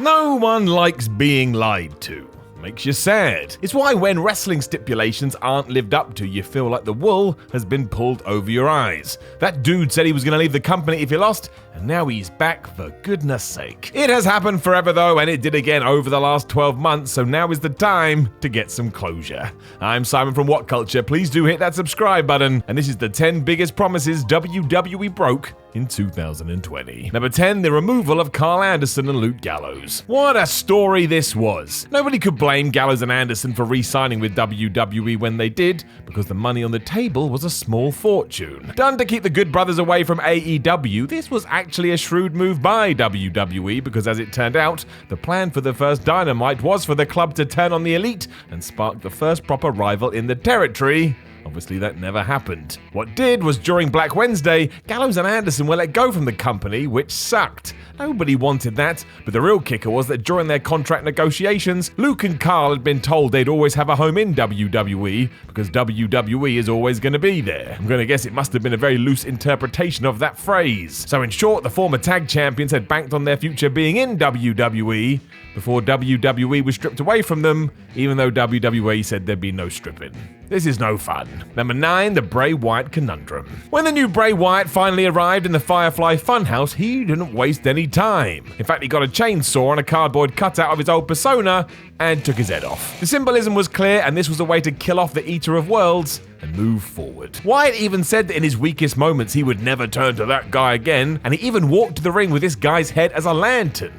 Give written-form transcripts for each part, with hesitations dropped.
No one likes being lied to. Makes you sad. It's why when wrestling stipulations aren't lived up to, you feel like the wool has been pulled over your eyes. That dude said he was going to leave the company if he lost, and now he's back, for goodness sake. It has happened forever though, and it did again over the last 12 months, so now is the time to get some closure. I'm Simon from What Culture. Please do hit that subscribe button, and this is the 10 biggest promises WWE broke in 2020. Number 10, the removal of Karl Anderson and Luke Gallows. What a story this was. Nobody could blame Gallows and Anderson for re-signing with WWE when they did, because the money on the table was a small fortune. Done to keep the Good Brothers away from AEW, this was actually a shrewd move by WWE, because as it turned out, the plan for the first Dynamite was for the club to turn on the Elite and spark the first proper rival in the territory. Obviously, that never happened. What did was during Black Wednesday, Gallows and Anderson were let go from the company, which sucked. Nobody wanted that, but the real kicker was that during their contract negotiations, Luke and Karl had been told they'd always have a home in WWE, because WWE is always going to be there. I'm going to guess it must have been a very loose interpretation of that phrase. So in short, the former tag champions had banked on their future being in WWE before WWE was stripped away from them, even though WWE said there'd be no stripping. This is no fun. Number 9, the Bray Wyatt conundrum. When the new Bray Wyatt finally arrived in the Firefly Funhouse, he didn't waste any time. In fact, he got a chainsaw and a cardboard cutout of his old persona and took his head off. The symbolism was clear, and this was a way to kill off the Eater of Worlds and move forward. Wyatt even said that in his weakest moments he would never turn to that guy again, and he even walked to the ring with this guy's head as a lantern.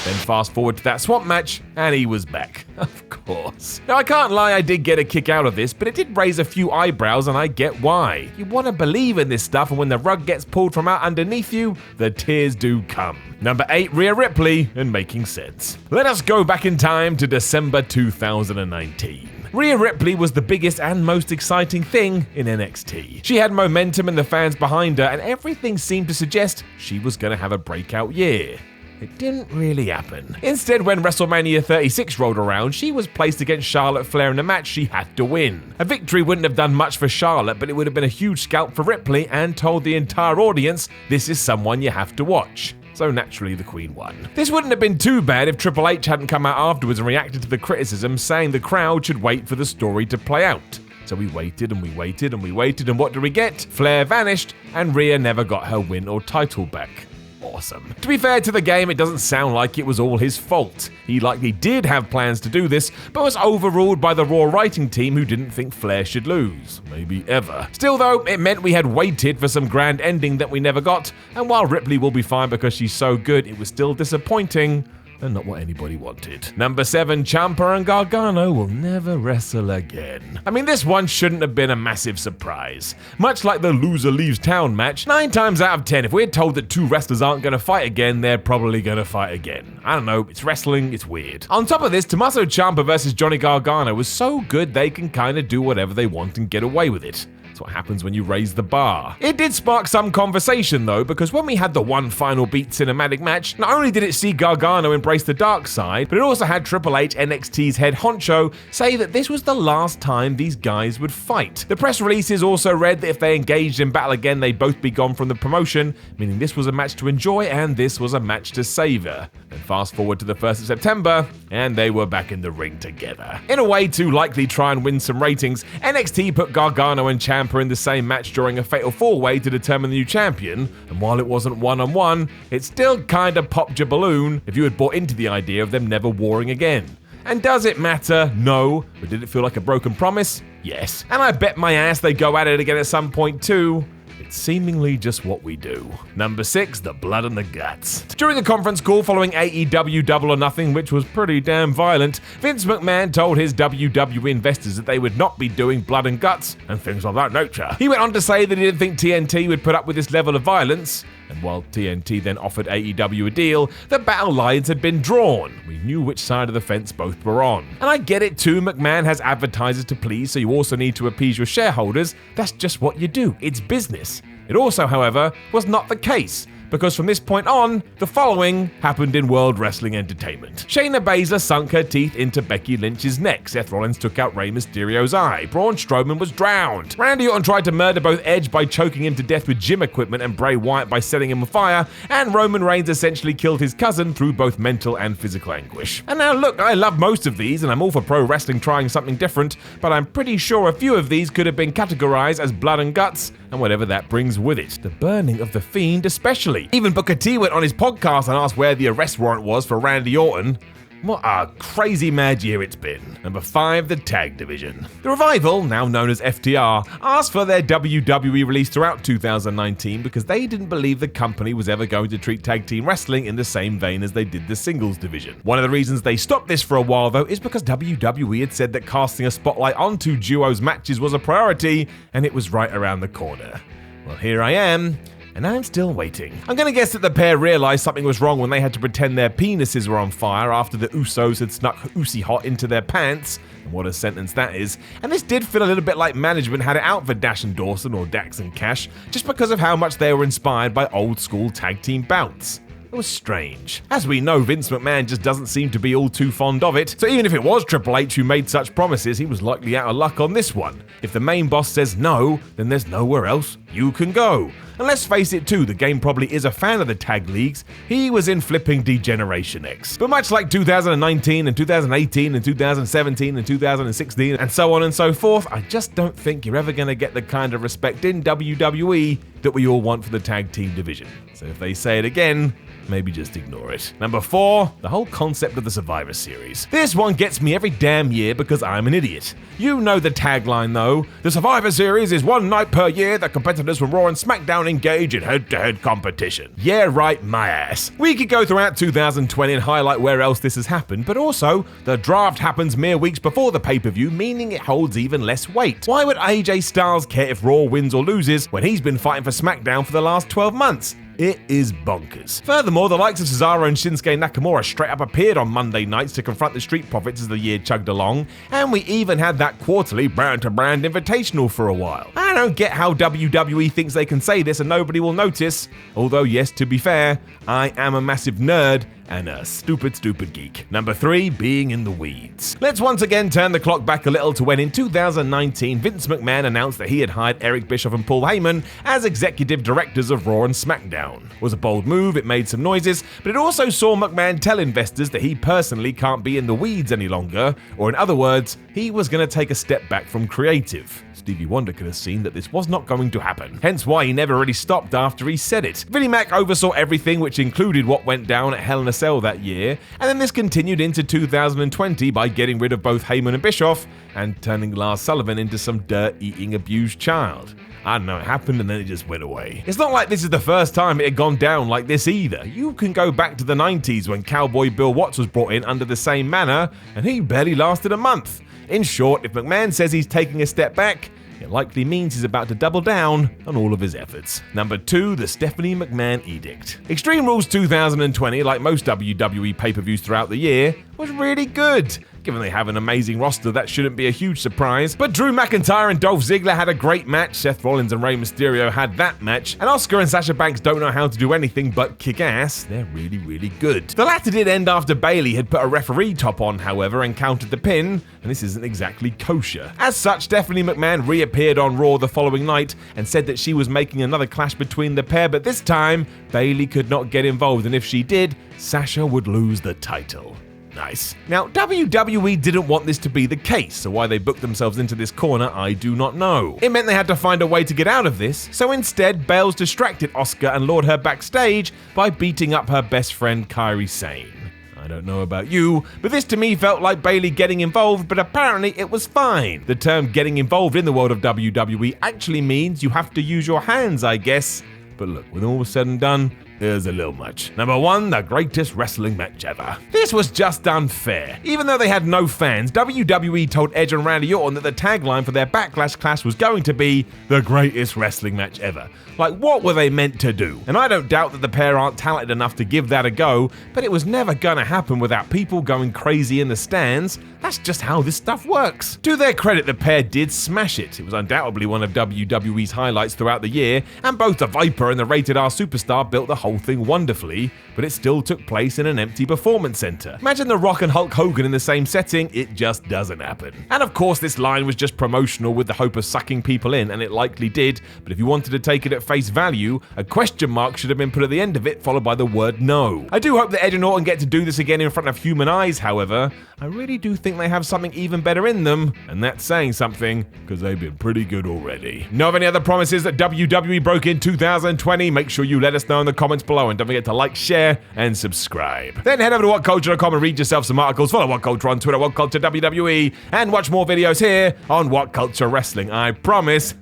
Then fast forward to that swamp match, and he was back. Of course. Now I can't lie, I did get a kick out of this, but it did raise a few eyebrows, and I get why. You want to believe in this stuff, and when the rug gets pulled from out underneath you, the tears do come. Number 8, Rhea Ripley, and making sense. Let us go back in time to December 2019. Rhea Ripley was the biggest and most exciting thing in NXT. She had momentum and the fans behind her, and everything seemed to suggest she was going to have a breakout year. It didn't really happen. Instead, when WrestleMania 36 rolled around, she was placed against Charlotte Flair in a match she had to win. A victory wouldn't have done much for Charlotte, but it would have been a huge scalp for Ripley and told the entire audience this is someone you have to watch. So naturally, the Queen won. This wouldn't have been too bad if Triple H hadn't come out afterwards and reacted to the criticism, saying the crowd should wait for the story to play out. So we waited and we waited and we waited, and what did we get? Flair vanished, and Rhea never got her win or title back. Awesome. To be fair to the game, it doesn't sound like it was all his fault. He likely did have plans to do this, but was overruled by the Raw writing team who didn't think Flair should lose. Maybe ever. Still though, it meant we had waited for some grand ending that we never got, and while Ripley will be fine because she's so good, it was still disappointing and not what anybody wanted. Number 7, Ciampa and Gargano will never wrestle again. I mean, this one shouldn't have been a massive surprise. Much like the loser leaves town match, 9 times out of 10, if we're told that 2 wrestlers aren't going to fight again, they're probably going to fight again. I don't know, it's wrestling, it's weird. On top of this, Tommaso Ciampa versus Johnny Gargano was so good they can kind of do whatever they want and get away with it. What happens when you raise the bar. It did spark some conversation though, because when we had the one final beat cinematic match, not only did it see Gargano embrace the dark side, but it also had Triple H, NXT's head honcho, say that this was the last time these guys would fight. The press releases also read that if they engaged in battle again, they'd both be gone from the promotion, meaning this was a match to enjoy and this was a match to savor. Then fast forward to the 1st of September, and they were back in the ring together. In a way to likely try and win some ratings, NXT put Gargano and Ciampa in the same match during a fatal 4-way to determine the new champion, and while it wasn't one-on-one, it still kinda popped your balloon if you had bought into the idea of them never warring again. And does it matter? No. But did it feel like a broken promise? Yes. And I bet my ass they go at it again at some point too. It's seemingly just what we do. Number 6, the blood and the guts. During a conference call following AEW Double or Nothing, which was pretty damn violent, Vince McMahon told his WWE investors that they would not be doing blood and guts and things of that nature. He went on to say that he didn't think TNT would put up with this level of violence, and while TNT then offered AEW a deal, the battle lines had been drawn. We knew which side of the fence both were on. And I get it too, McMahon has advertisers to please, so you also need to appease your shareholders. That's just what you do. It's business. It also, however, was not the case, because from this point on, the following happened in World Wrestling Entertainment. Shayna Baszler sunk her teeth into Becky Lynch's neck. Seth Rollins took out Rey Mysterio's eye. Braun Strowman was drowned. Randy Orton tried to murder both Edge by choking him to death with gym equipment and Bray Wyatt by setting him on fire, and Roman Reigns essentially killed his cousin through both mental and physical anguish. And now look, I love most of these and I'm all for pro wrestling trying something different, but I'm pretty sure a few of these could have been categorized as blood and guts, and whatever that brings with it. The burning of the Fiend especially. Even Booker T went on his podcast and asked where the arrest warrant was for Randy Orton. What a crazy mad year it's been. Number 5, the tag division. The Revival, now known as FTR, asked for their WWE release throughout 2019 because they didn't believe the company was ever going to treat tag team wrestling in the same vein as they did the singles division. One of the reasons they stopped this for a while though is because WWE had said that casting a spotlight onto duos matches was a priority, and it was right around the corner. Well, here I am, and I'm still waiting. I'm gonna guess that the pair realized something was wrong when they had to pretend their penises were on fire after the Usos had snuck Usi Hot into their pants. And what a sentence that is. And this did feel a little bit like management had it out for Dash and Dawson or Dax and Cash, just because of how much they were inspired by old school tag team bouts. It was strange. As we know, Vince McMahon just doesn't seem to be all too fond of it, so even if it was Triple H who made such promises, he was likely out of luck on this one. If the main boss says no, then there's nowhere else you can go. And let's face it too, the game probably is a fan of the tag leagues. He was in flipping D-Generation X. But much like 2019 and 2018 and 2017 and 2016 and so on and so forth, I just don't think you're ever going to get the kind of respect in WWE that we all want for the tag team division. So if they say it again, maybe just ignore it. Number 4, the whole concept of the Survivor Series. This one gets me every damn year because I'm an idiot. You know the tagline though. The Survivor Series is one night per year that competitors from Raw and SmackDown engage in head-to-head competition. Yeah, right, my ass. We could go throughout 2020 and highlight where else this has happened, but also, the draft happens mere weeks before the pay-per-view, meaning it holds even less weight. Why would AJ Styles care if Raw wins or loses when he's been fighting for SmackDown for the last 12 months? It is bonkers. Furthermore, the likes of Cesaro and Shinsuke Nakamura straight up appeared on Monday nights to confront the Street Profits as the year chugged along, and we even had that quarterly brand-to-brand invitational for a while. I don't get how WWE thinks they can say this and nobody will notice, although yes, to be fair, I am a massive nerd and a stupid geek. Number 3, being in the weeds. Let's once again turn the clock back a little to when in 2019, Vince McMahon announced that he had hired Eric Bischoff and Paul Heyman as executive directors of Raw and SmackDown. It was a bold move, it made some noises, but it also saw McMahon tell investors that he personally can't be in the weeds any longer, or in other words, he was going to take a step back from creative. Stevie Wonder could have seen that this was not going to happen, hence why he never really stopped after he said it. Vinnie Mac oversaw everything, which included what went down at Hell in a Cell that year, and then this continued into 2020 by getting rid of both Heyman and Bischoff and turning Lars Sullivan into some dirt-eating abused child. I don't know, it happened and then it just went away. It's not like this is the first time it had gone down like this either. You can go back to the 90s when Cowboy Bill Watts was brought in under the same manner, and he barely lasted a month. In short, if McMahon says he's taking a step back, it likely means he's about to double down on all of his efforts. Number 2, the Stephanie McMahon edict. Extreme Rules 2020, like most WWE pay-per-views throughout the year, was really good. Given they have an amazing roster, that shouldn't be a huge surprise. But Drew McIntyre and Dolph Ziggler had a great match, Seth Rollins and Rey Mysterio had that match, and Asuka and Sasha Banks don't know how to do anything but kick ass. They're really good. The latter did end after Bayley had put a referee top on, however, and countered the pin, and this isn't exactly kosher. As such, Stephanie McMahon reappeared on Raw the following night and said that she was making another clash between the pair, but this time, Bayley could not get involved, and if she did, Sasha would lose the title. Nice. Now, WWE didn't want this to be the case, so why they booked themselves into this corner, I do not know. It meant they had to find a way to get out of this, so instead, Bales distracted Asuka and lured her backstage by beating up her best friend Kairi Sane. I don't know about you, but this to me felt like Bayley getting involved, but apparently it was fine. The term getting involved in the world of WWE actually means you have to use your hands, I guess. But look, when all was said and done, there's a little much. Number 1, the greatest wrestling match ever. This was just unfair. Even though they had no fans, WWE told Edge and Randy Orton that the tagline for their Backlash clash was going to be the greatest wrestling match ever. Like, what were they meant to do? And I don't doubt that the pair aren't talented enough to give that a go, but it was never gonna happen without people going crazy in the stands. That's just how this stuff works. To their credit, the pair did smash it. It was undoubtedly one of WWE's highlights throughout the year, and both the Viper and the Rated R Superstar built the whole whole thing wonderfully, but it still took place in an empty performance center. Imagine The Rock and Hulk Hogan in the same setting, it just doesn't happen. And of course, this line was just promotional with the hope of sucking people in, and it likely did, but if you wanted to take it at face value, a question mark should have been put at the end of it, followed by the word no. I do hope that Edge and Orton get to do this again in front of human eyes, however. I really do think they have something even better in them, and that's saying something, because they've been pretty good already. Know of any other promises that WWE broke in 2020? Make sure you let us know in the comments below, and don't forget to like, share, and subscribe. Then head over to WhatCulture.com and read yourself some articles. Follow What Culture on Twitter, What Culture WWE, and watch more videos here on What Culture Wrestling. I promise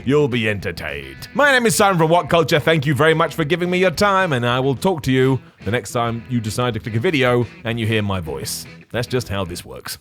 you'll be entertained. My name is Simon from What Culture. Thank you very much for giving me your time, and I will talk to you the next time you decide to click a video and you hear my voice. That's just how this works.